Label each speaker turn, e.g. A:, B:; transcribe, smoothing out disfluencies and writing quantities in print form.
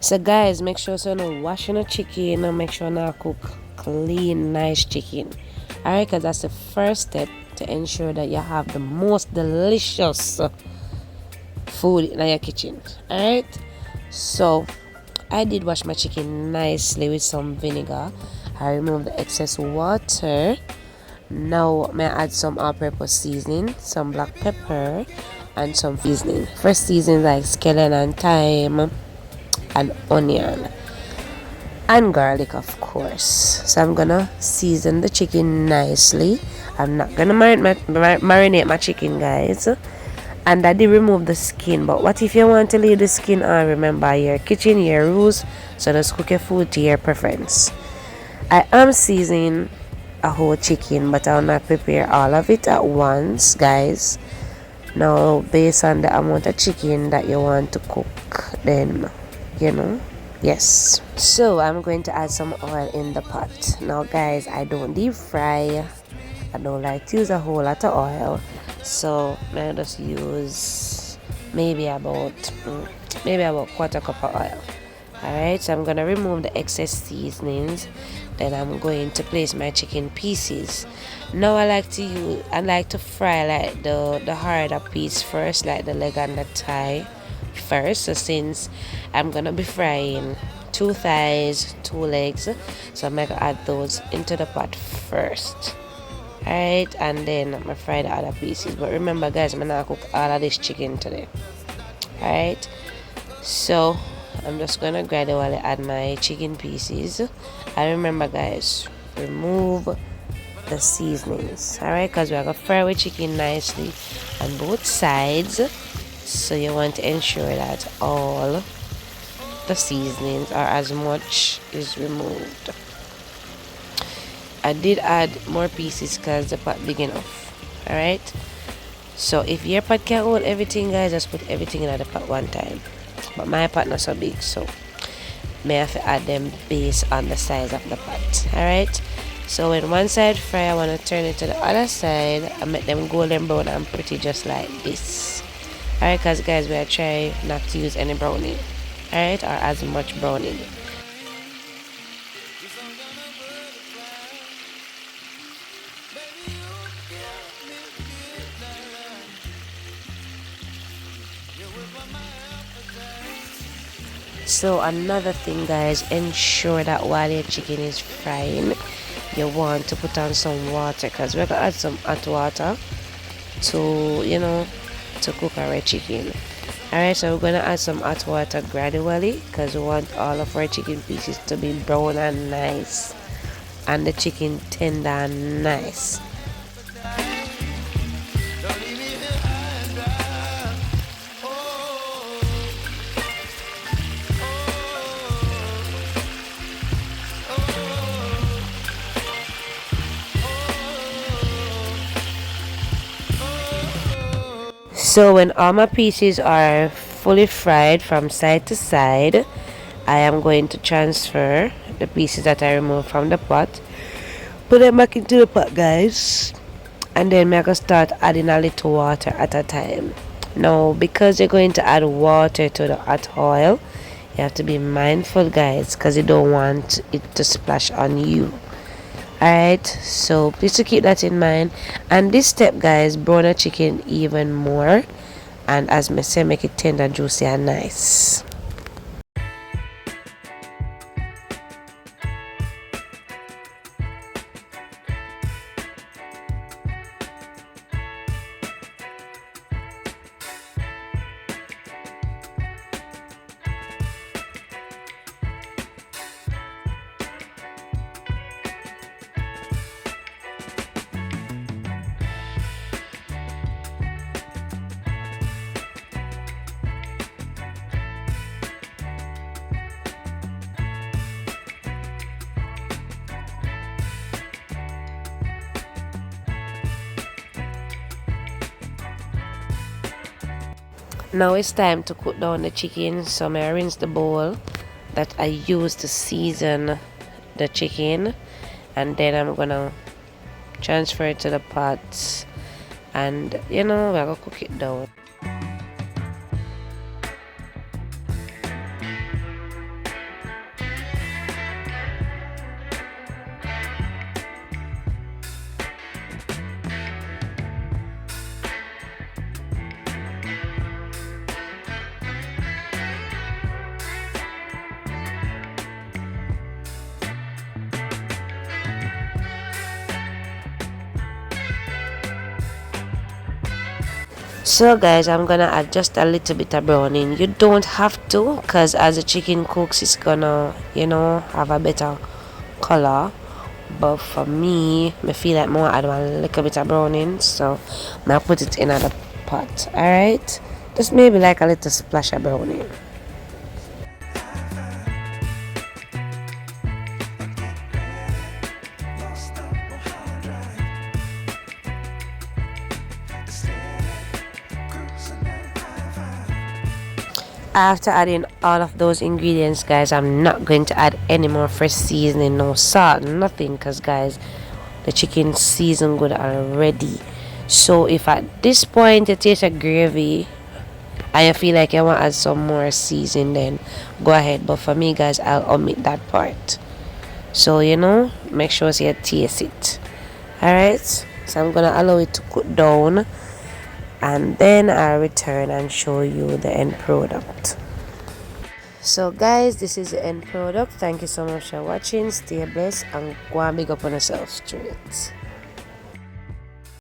A: So guys, make sure so no washing a chicken and make sure now cook clean nice chicken. Alright, because that's the first step to ensure that you have the most delicious food in your kitchen. Alright, so I did wash my chicken nicely with some vinegar. I removed the excess water. Now may I add some all-purpose seasoning, some black pepper, and some seasoning. First seasoning like scallion and thyme and onion and garlic, of course. So I'm gonna season the chicken nicely. I'm not gonna marinate my chicken, guys. And I did remove the skin, but what if you want to leave the skin on? Remember your kitchen, your rules, so just cook your food to your preference. I am seasoning a whole chicken, but I'll not prepare all of it at once, guys. Now based on the amount of chicken that you want to cook, then yes. So I'm going to add some oil in the pot. Now guys, I don't deep fry. I don't like to use a whole lot of oil, so I just use maybe about quarter cup of oil. Alright, so I'm gonna remove the excess seasonings. Then I'm going to place my chicken pieces. Now I like to fry like the harder piece first, like the leg and the thigh first. So since I'm gonna be frying 2 thighs, 2 legs, so I'm gonna add those into the pot first. Alright, and then I'm gonna fry the other pieces. But remember guys, I'm gonna cook all of this chicken today. Alright, so I'm just gonna gradually add my chicken pieces. And remember guys, remove the seasonings. Alright, because we're gonna fry with chicken nicely on both sides, so you want to ensure that all the seasonings are as much is removed. I did add more pieces because the pot big enough. Alright, so if your pot can't hold everything guys, just put everything in the pot one time. But my pot not so big, so may have to add them based on the size of the pot. Alright, so when one side fry, I want to turn it to the other side and make them golden brown and pretty, just like this. Alright, because guys, we are trying not to use any browning, alright, or as much browning. So another thing guys, ensure that while your chicken is frying, you want to put on some water, because we're gonna add some hot water to to cook our chicken. Alright, so we're gonna add some hot water gradually, because we want all of our chicken pieces to be brown and nice, and the chicken tender and nice. So when all my pieces are fully fried from side to side, I am going to transfer the pieces that I removed from the pot, put them back into the pot guys, and then I'm going to start adding a little water at a time. Now because you're going to add water to the hot oil, you have to be mindful guys, because you don't want it to splash on you. Alright, so please to keep that in mind. And this step guys, brown the chicken even more, and as I say, make it tender, juicy and nice. Now it's time to cook down the chicken, so I rinse the bowl that I used to season the chicken, and then I'm gonna transfer it to the pot, and we're gonna cook it down. So guys, I'm gonna add just a little bit of browning. You don't have to, because as the chicken cooks it's gonna, have a better color. But for me, I feel like more add a little bit of browning, so I put it in another pot. Alright, just maybe like a little splash of browning. After adding all of those ingredients, guys, I'm not going to add any more fresh seasoning, no salt, nothing, because guys, the chicken seasoned good already. So if at this point you taste a gravy and you feel like you want to add some more seasoning, then go ahead. But for me, guys, I'll omit that part. So make sure you taste it. Alright, so I'm gonna allow it to cook down, and then I'll return and show you the end product. So guys, this is the end product. Thank you so much for watching. Stay blessed and go and big up on yourself straight.